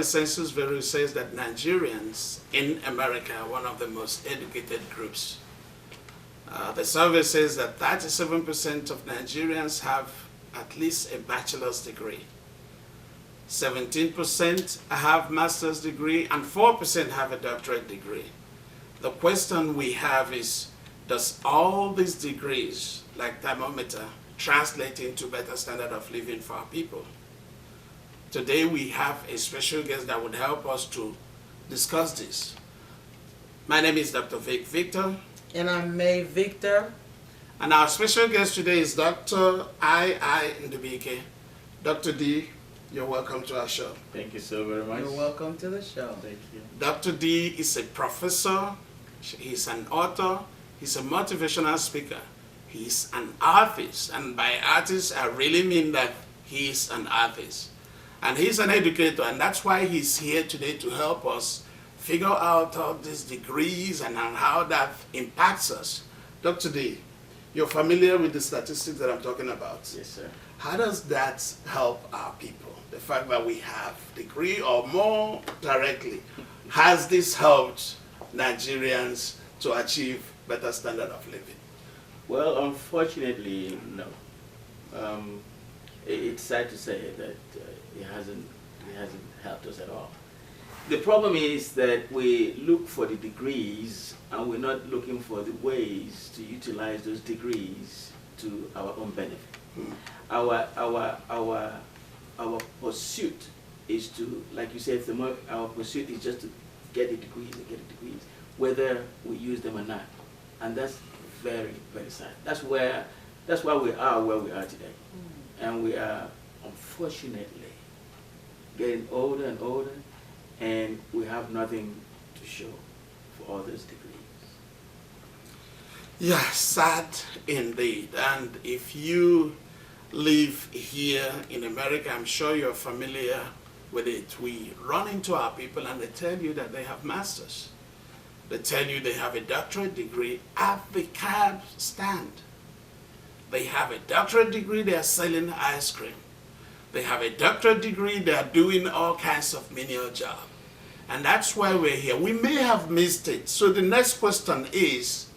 Census Bureau says that Nigerians in America are one of the most educated groups. The survey says that 37% of Nigerians have at least a bachelor's degree. 17% have master's degree, and 4% have a doctorate degree. The question we have is, does all these degrees, like thermometer, translate into better standard of living for our people? Today we have a special guest that would help us to discuss this. My name is Dr. Vic Victor. And I'm May Victor. And our special guest today is Dr. I.I. Ndubuike. Dr. D, you're welcome to our show. Thank you so very much. You're welcome to the show. Thank you. Dr. D is a professor, he's an author, he's a motivational speaker, he's an artist, and by artist I really mean that he's an artist. And he's an educator, and that's why he's here today to help us figure out all these degrees and how that impacts us. Dr. D, you're familiar with the statistics that I'm talking about? Yes, sir. How does that help our people? The fact that we have degree, or more directly, has this helped Nigerians to achieve better standard of living? Well, unfortunately, no. It's sad to say that it hasn't helped us at all. The problem is that we look for the degrees and we're not looking for the ways to utilize those degrees to our own benefit. Our pursuit is to, like you said, our pursuit is just to get the degrees and get the degrees, whether we use them or not. And that's very, very sad. That's why we are where we are today. And we are, unfortunately, getting older and older, and we have nothing to show for all those degrees. Yeah, sad indeed. And if you live here in America, I'm sure you're familiar with it. We run into our people and they tell you that they have masters. They tell you they have a doctorate degree at the cab stand. They have a doctorate degree, they are selling ice cream. They have a doctorate degree, they are doing all kinds of menial jobs. And that's why we're here. We may have missed it. So the next question is,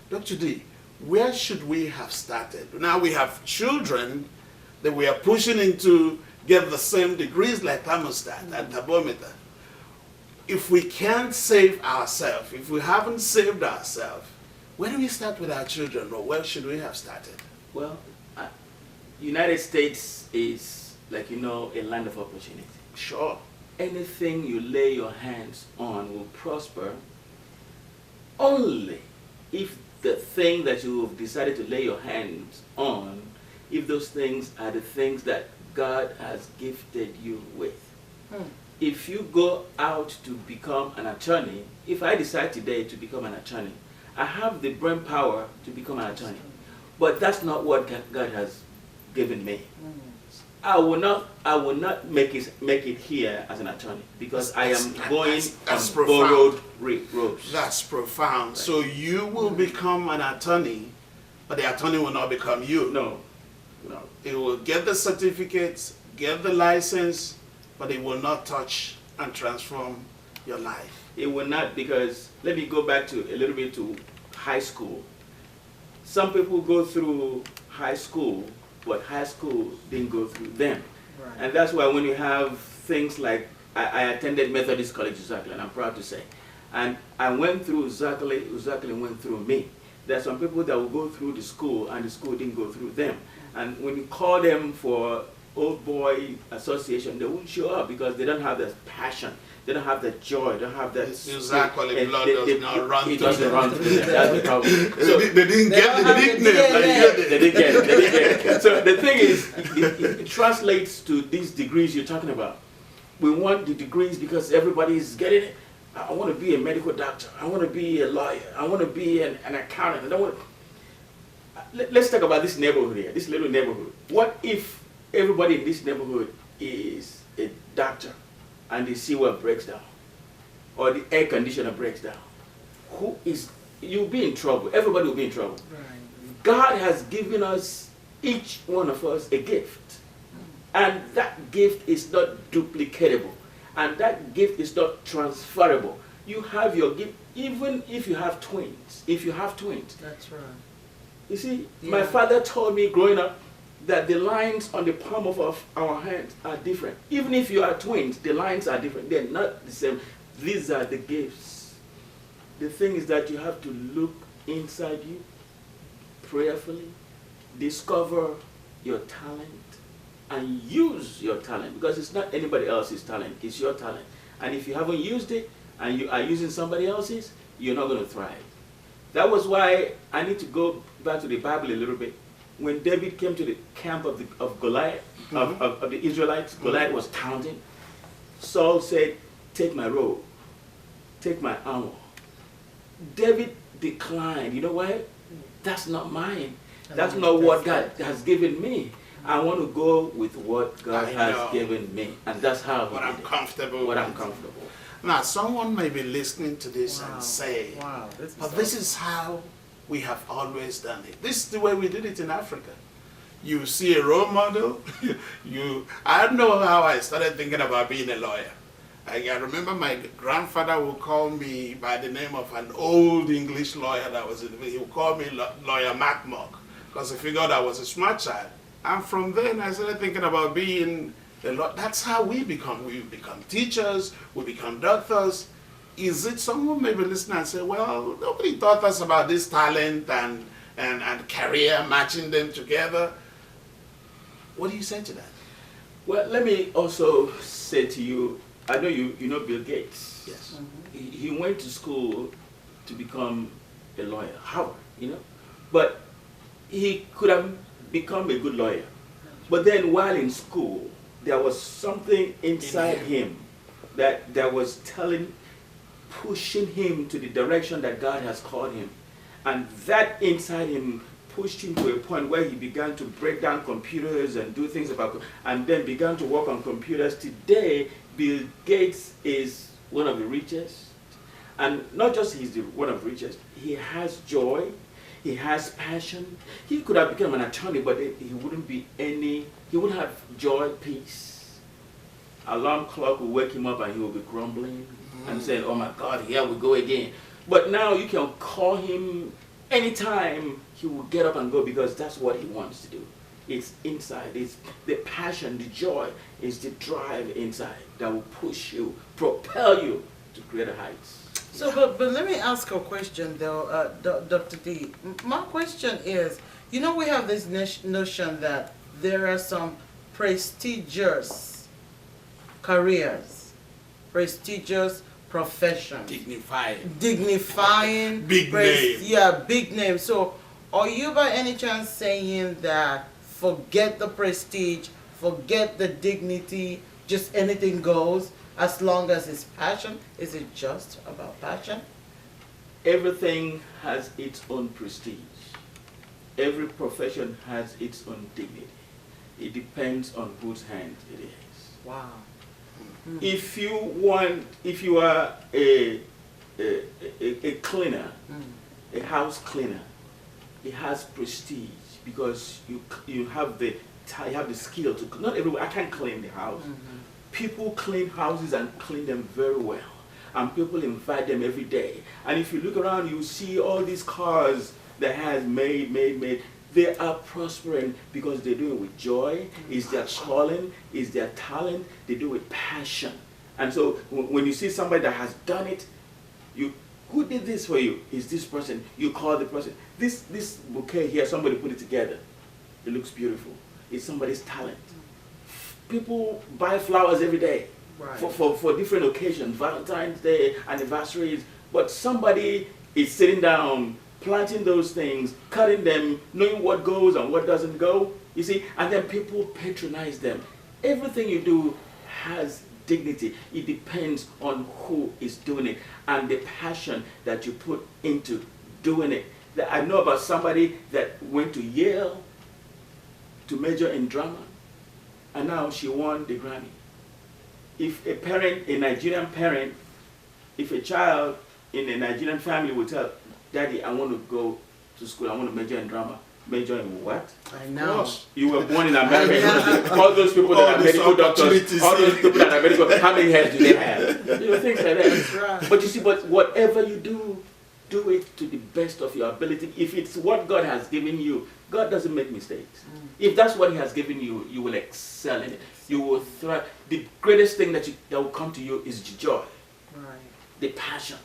Dr. D, where should we have started? Now we have children that we are pushing into get the same degrees like thermostat and thermometer. If we can't save ourselves, if we haven't saved ourselves, where do we start with our children, or where should we have started? Well, United States is, like you know, a land of opportunity. Sure. Anything you lay your hands on will prosper only if the thing that you have decided to lay your hands on, if those things are the things that God has gifted you with. If you go out to become an attorney, if I decide today to become an attorney, I have the brain power to become an attorney. But that's not what God has given me. I will not make it here as an attorney, because I am going on borrowed ropes. That's profound. Right. So you will become an attorney, but the attorney will not become you. No. It will get the certificates, get the license, but it will not touch and transform your life. It will not, because let me go back to a little bit to high school. Some people go through high school, but high school didn't go through them. Right. And that's why when you have things like, I attended Methodist College Uzakli, and I'm proud to say, and I went through Uzakli went through me. There are some people that will go through the school and the school didn't go through them. And when you call them for old boy association, they won't show up because they don't have the passion. They don't have the joy. They don't have that. Exactly, blood does not run to them. It doesn't run to them. That's the problem. So they didn't get the nickname. They didn't get it. So the thing is, it translates to these degrees you're talking about. We want the degrees because everybody is getting it. I want to be a medical doctor. I want to be a lawyer. I want to be an accountant. Let's talk about this neighborhood here, this little neighborhood. What if everybody in this neighborhood is a doctor and the sewer breaks down or the air conditioner breaks down? You'll be in trouble. Everybody will be in trouble. Right. God has given us, each one of us, a gift. And that gift is not duplicatable. And that gift is not transferable. You have your gift, even if you have twins. If you have twins. That's right. You see, Yeah. my father told me growing up that the lines on the palm of our hands are different. Even if you are twins, the lines are different. They're not the same. These are the gifts. The thing is that you have to look inside you prayerfully, discover your talent, and use your talent, because it's not anybody else's talent, it's your talent. And if you haven't used it and you are using somebody else's, you're not going to thrive. That was why I need to go back to the Bible a little bit. When David came to the camp of Goliath, of the Israelites, Goliath was taunting. Saul said, take my robe, take my armor. David declined. You know why? That's not mine. That's not what God has given me. I want to go with what God has given me. And that's how what I'm comfortable what with. I'm comfortable. Now, someone may be listening to this and say, wow, this is how we have always done it. This is the way we did it in Africa. You see a role model. I don't know how I started thinking about being a lawyer. I remember my grandfather would call me by the name of an old English lawyer that was in the, he would call me Lawyer Macmog, because he figured I was a smart child. And from then I started thinking about being a lawyer. That's how we become. We become teachers, we become doctors. Is it someone may be listening and say, well, nobody taught us about this talent and career, matching them together? What do you say to that? Well, let me also say to you, I know you know Bill Gates. Yes. He went to school to become a lawyer, Harvard, you know. But he could have become a good lawyer. But then while in school, there was something inside him that was pushing him to the direction that God has called him. And that inside him pushed him to a point where he began to break down computers and do things and then began to work on computers. Today, Bill Gates is one of the richest. And not just one of the richest, he has joy, he has passion. He could have become an attorney, but he wouldn't have joy, peace. Alarm clock will wake him up and he will be grumbling and saying, oh my God, here we go again. But now you can call him anytime, he will get up and go, because that's what he wants to do. It's inside. It's the passion, the joy, is the drive inside that will push you, propel you to greater heights. So, but let me ask a question though, Dr. D. My question is, you know, we have this notion that there are some prestigious careers, prestigious professions. Dignifying. Big name. Yeah, big name. So, are you by any chance saying that forget the prestige, forget the dignity, just anything goes as long as it's passion? Is it just about passion? Everything has its own prestige. Every profession has its own dignity. It depends on whose hand it is. Wow. If you are a cleaner, a house cleaner, it has prestige because you have the skill to. Not everyone. I can't clean the house. People clean houses and clean them very well, and people invite them every day. And if you look around, you see all these cars that has made. They are prospering because they do it with joy. It's their calling, it's their talent. They do it with passion. And so when you see somebody that has done it, who did this for you? Is this person? You call the person. This bouquet here, somebody put it together. It looks beautiful. It's somebody's talent. People buy flowers every day, Right. for different occasions, Valentine's Day, anniversaries. But somebody is sitting down, planting those things, cutting them, knowing what goes and what doesn't go, you see, and then people patronize them. Everything you do has dignity. It depends on who is doing it and the passion that you put into doing it. I know about somebody that went to Yale to major in drama, and now she won the Grammy. If a Nigerian parent, if a child in a Nigerian family would tell, Daddy, I want to go to school, I want to major in drama, Major in what? I know. You were born in America. All those people that are medical doctors, all those people that are medical, how many heads do they have? Things like that. That's right. But you see, but whatever you do, do it to the best of your ability. If it's what God has given you, God doesn't make mistakes. If that's what He has given you, you will excel in it. You will thrive. The greatest thing that will come to you is the joy, the passion.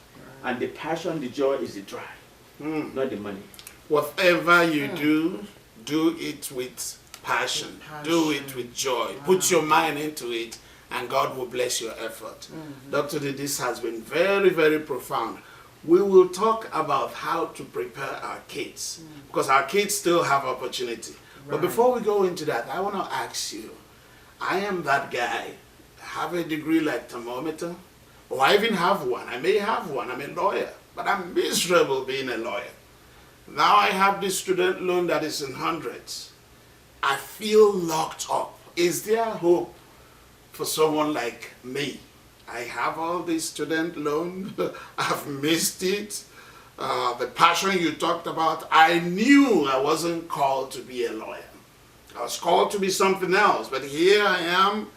And the passion, the joy is the drive, not the money. Whatever you do it with passion. Do it with joy. Put your mind into it, and God will bless your effort. Dr. D, this has been very, very profound. We will talk about how to prepare our kids, because our kids still have opportunity. But before we go into that, I want to ask you, I am that guy, have a degree like thermometer, or I even have one. I may have one. I'm a lawyer, but I'm miserable being a lawyer. Now I have this student loan that is in hundreds. I feel locked up. Is there hope for someone like me? I have all this student loan. I've missed it. The passion you talked about, I knew I wasn't called to be a lawyer. I was called to be something else, but here I am.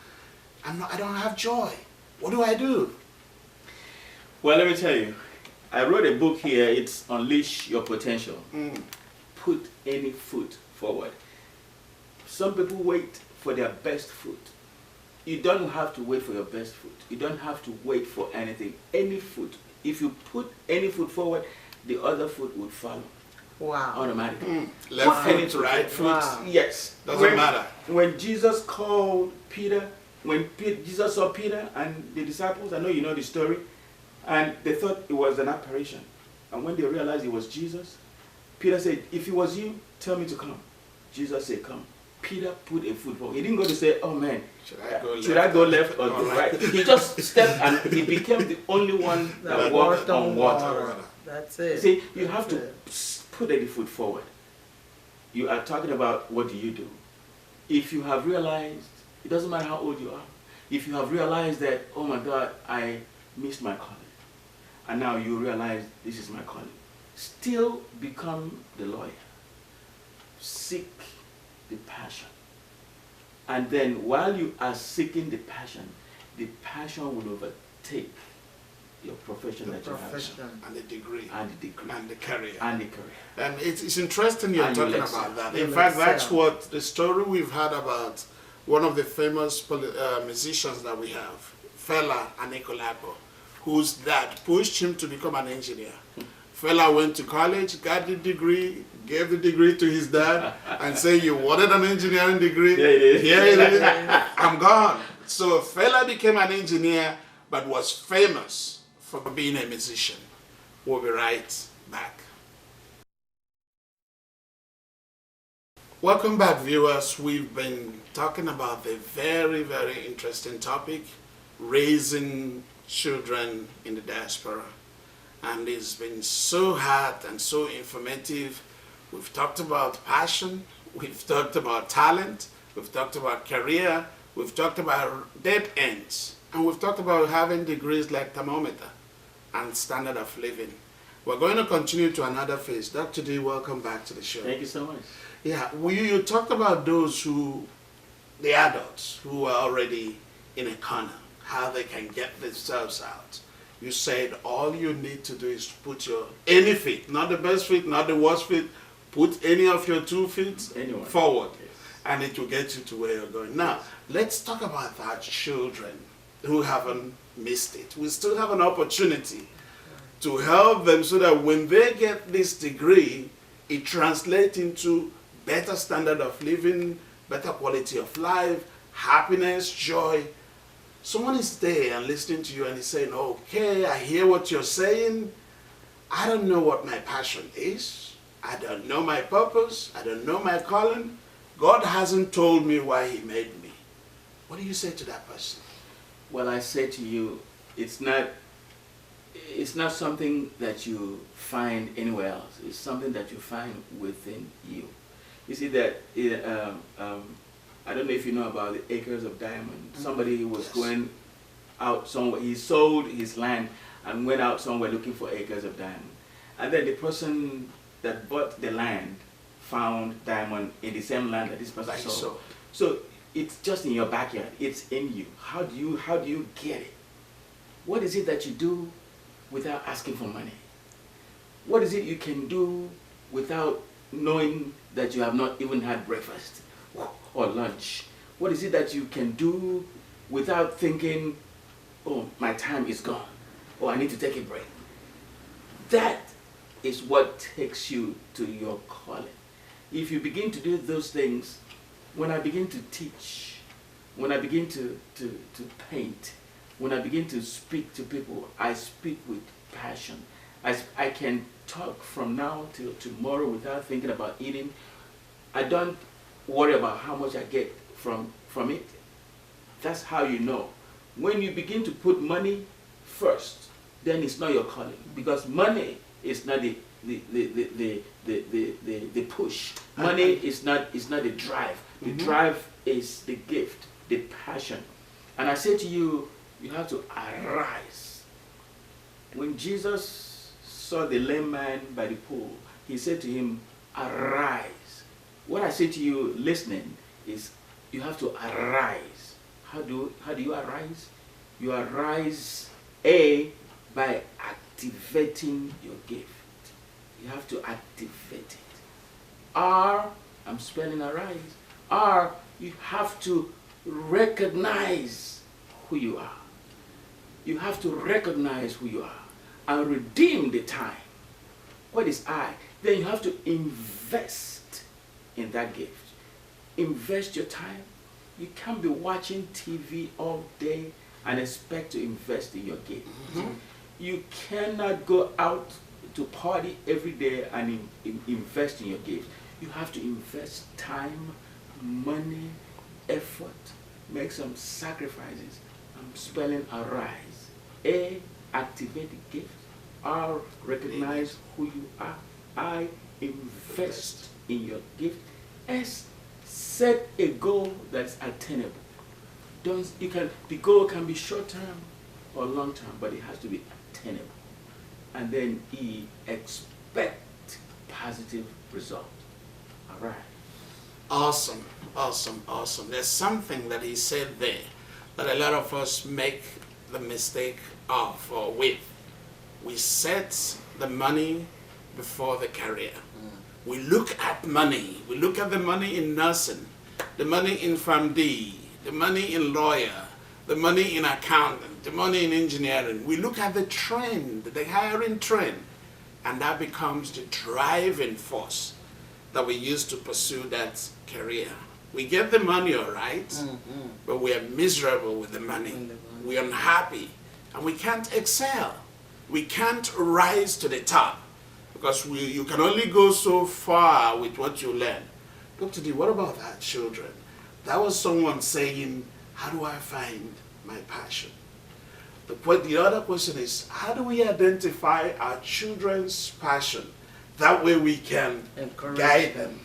I don't have joy. What do I do? Well, let me tell you. I wrote a book here. It's Unleash Your Potential. Put any foot forward. Some people wait for their best foot. You don't have to wait for your best foot. You don't have to wait for anything. Any foot. If you put any foot forward, the other foot would follow. Wow. Automatically. Left foot, right foot. Wow. Yes. Doesn't matter. When Jesus called Peter, when Jesus saw Peter and the disciples, I know you know the story, and they thought it was an apparition. And when they realized it was Jesus, Peter said, if it was you, tell me to come. Jesus said, come. Peter put a foot forward. He didn't go to say, oh man, should I go left or go right? He just stepped and he became the only one that walked on water. That's it. See, you have to put any foot forward. You are talking about what do you do. If you have realized, it doesn't matter how old you are, if you have realized that, oh my God, I missed my calling, and now you realize this is my calling, still become the lawyer. Seek the passion. And then while you are seeking the passion will overtake your profession that you have. And the degree. And the degree. And the career. And the career. And it's interesting you're And talking you'll about excel. that. In fact, that's what the story we've had about one of the famous musicians that we have, Fela Anikulapo, whose dad pushed him to become an engineer. Fela went to college, got the degree, gave the degree to his dad, and said, you wanted an engineering degree? Yeah, it is. Here it is. I'm gone. So Fela became an engineer, but was famous for being a musician. We'll be right back. Welcome back, viewers. We've been talking about the very, very interesting topic, raising children in the diaspora. And it's been so hard and so informative. We've talked about passion, we've talked about talent, we've talked about career, we've talked about dead ends, and we've talked about having degrees like thermometer and standard of living. We're going to continue to another phase. Dr. D, welcome back to the show. Thank you so much. Yeah, you talked about those the adults who are already in a corner, how they can get themselves out. You said all you need to do is put your any feet, not the best feet, not the worst feet, put any of your 2 feet forward, yes, and it will get you to where you're going. Now, let's talk about our children who haven't missed it. We still have an opportunity to help them so that when they get this degree, it translates into better standard of living, better quality of life, happiness, joy. Someone is there and listening to you and is saying, okay, I hear what you're saying. I don't know what my passion is. I don't know my purpose. I don't know my calling. God hasn't told me why He made me. What do you say to that person? Well, I say to you, it's not something that you find anywhere else. It's something that you find within you. You see that, I don't know if you know about the acres of diamond. Somebody was going out somewhere. He sold his land and went out somewhere looking for acres of diamond. And then the person that bought the land found diamond in the same land that this person Like saw. so. So it's just in your backyard. It's in you. How do you get it? What is it that you do without asking for money? What is it you can do without knowing that you have not even had breakfast or lunch? What is it that you can do without thinking, oh, my time is gone, or I need to take a break? That is what takes you to your calling. If you begin to do those things, when I begin to teach, when I begin to paint, when I begin to speak to people, I speak with passion. I can talk from now till tomorrow without thinking about eating. I don't worry about how much I get from it. That's how you know. When you begin to put money first, then it's not your calling, because money is not the push. Money is not the drive. The drive is the gift, the passion. And I say to you, you have to arise. When Jesus saw the lame man by the pool, he said to him, arise. What I say to you listening is, you have to arise. How do you arise? You arise, A, by activating your gift. You have to activate it. R, I'm spelling arise. R, you have to recognize who you are. You have to recognize who you are and redeem the time. What is I? Then you have to invest in that gift. Invest your time. You can't be watching TV all day and expect to invest in your gift. You cannot go out to party every day and invest in your gift. You have to invest time, money, effort, make some sacrifices. I'm spelling arise. A, activate the gift. R, recognize who you are. I, invest in your gift. S, set a goal that's attainable. The goal can be short term or long term, but it has to be attainable. And then E, expect positive result. All right. Awesome, awesome, awesome. There's something that he said there that a lot of us make the mistake of or with. We set the money before the career. We look at money. We look at the money in nursing, the money in PharmD, the money in lawyer, the money in accountant, the money in engineering. We look at the trend, the hiring trend, and that becomes the driving force that we use to pursue that career. We get the money, all right, but we are miserable with the money. We're unhappy, and we can't excel. We can't rise to the top, because you can only go so far with what you learn. Dr. D, what about our children? That was someone saying, how do I find my passion? The other question is, how do we identify our children's passion? That way we can guide them,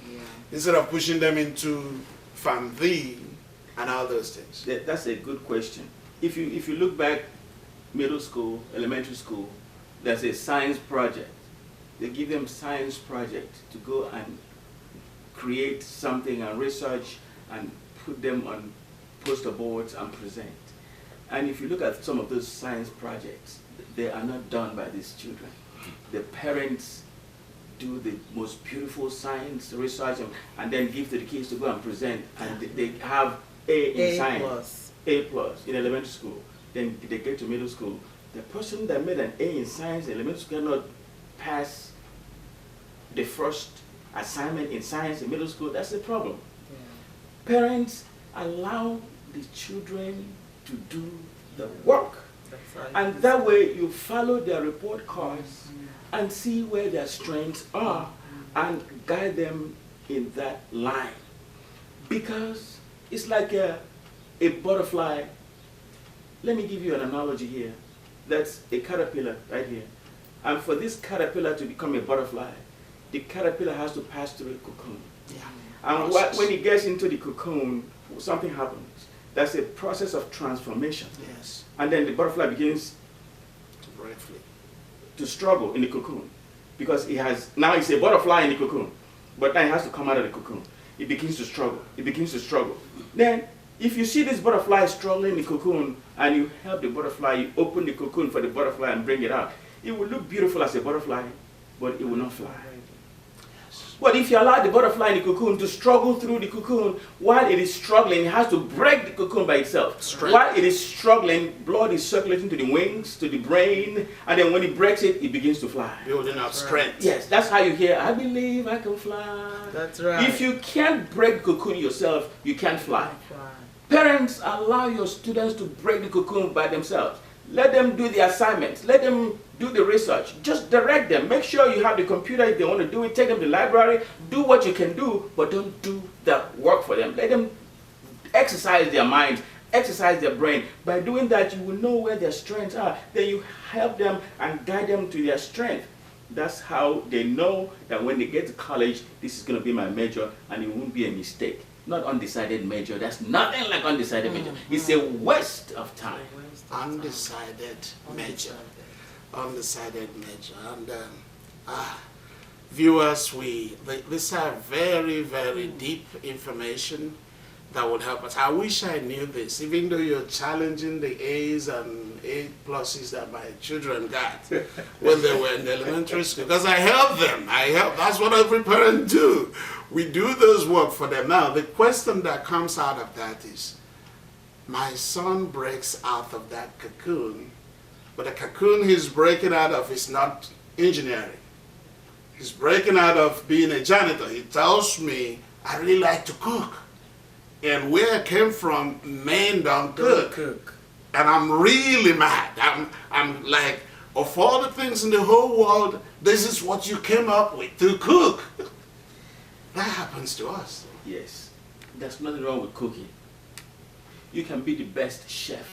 instead of pushing them into PharmD and all those things. That's a good question. If you look back, middle school, elementary school, there's a science project. They give them science project to go and create something and research and put them on poster boards and present. And if you look at some of those science projects, they are not done by these children. The parents do the most beautiful science research and then give to the kids to go and present, and they have A in science, A plus in elementary school. Then they get to middle school. The person that made an A in science in elementary school cannot pass the first assignment in science in middle school. That's the problem. Parents allow the children to do the work, and that way you follow their report cards and see where their strengths are and guide them in that line. Because it's like a butterfly. Let me give you an analogy here. That's a caterpillar right here. And for this caterpillar to become a butterfly, the caterpillar has to pass through a cocoon. And when it gets into the cocoon, something happens. That's a process of transformation. Yes. And then the butterfly begins to struggle in the cocoon, because now it's a butterfly in the cocoon. but now it has to come out of the cocoon. It begins to struggle. It begins to struggle. Then, if you see this butterfly struggling in the cocoon and you help the butterfly, you open the cocoon for the butterfly and bring it out, it will look beautiful as a butterfly, but it will not fly. But if you allow the butterfly in the cocoon to struggle through the cocoon, while it is struggling, it has to break the cocoon by itself. While it is struggling, blood is circulating to the wings, to the brain, and then when it breaks it, it begins to fly. Building up strength. Yes, that's how you hear, I believe I can fly. That's right. If you can't break the cocoon yourself, you can't fly. Parents, allow your students to break the cocoon by themselves. Let them do the assignments. Let them do the research. Just direct them. Make sure you have the computer if they want to do it. Take them to the library. Do what you can do, but don't do the work for them. Let them exercise their minds, exercise their brain. By doing that, you will know where their strengths are. Then you help them and guide them to their strength. That's how they know that when they get to college, this is going to be my major, and it won't be a mistake. Not undecided major. That's nothing like undecided major. It's a waste of time. Undecided major. Undecided major. And viewers, these are very, very deep information that would help us. I wish I knew this, even though you're challenging the A's and A pluses that my children got when they were in elementary school, because I help them. That's what every parent do. We do those work for them. Now, the question that comes out of that is, my son breaks out of that cocoon, but the cocoon he's breaking out of is not engineering. He's breaking out of being a janitor. He tells me, I really like to cook. And where I came from, men don't cook. And I'm really mad. I'm like, of all the things in the whole world, this is what you came up with, to cook. That happens to us. Yes. There's nothing wrong with cooking. You can be the best chef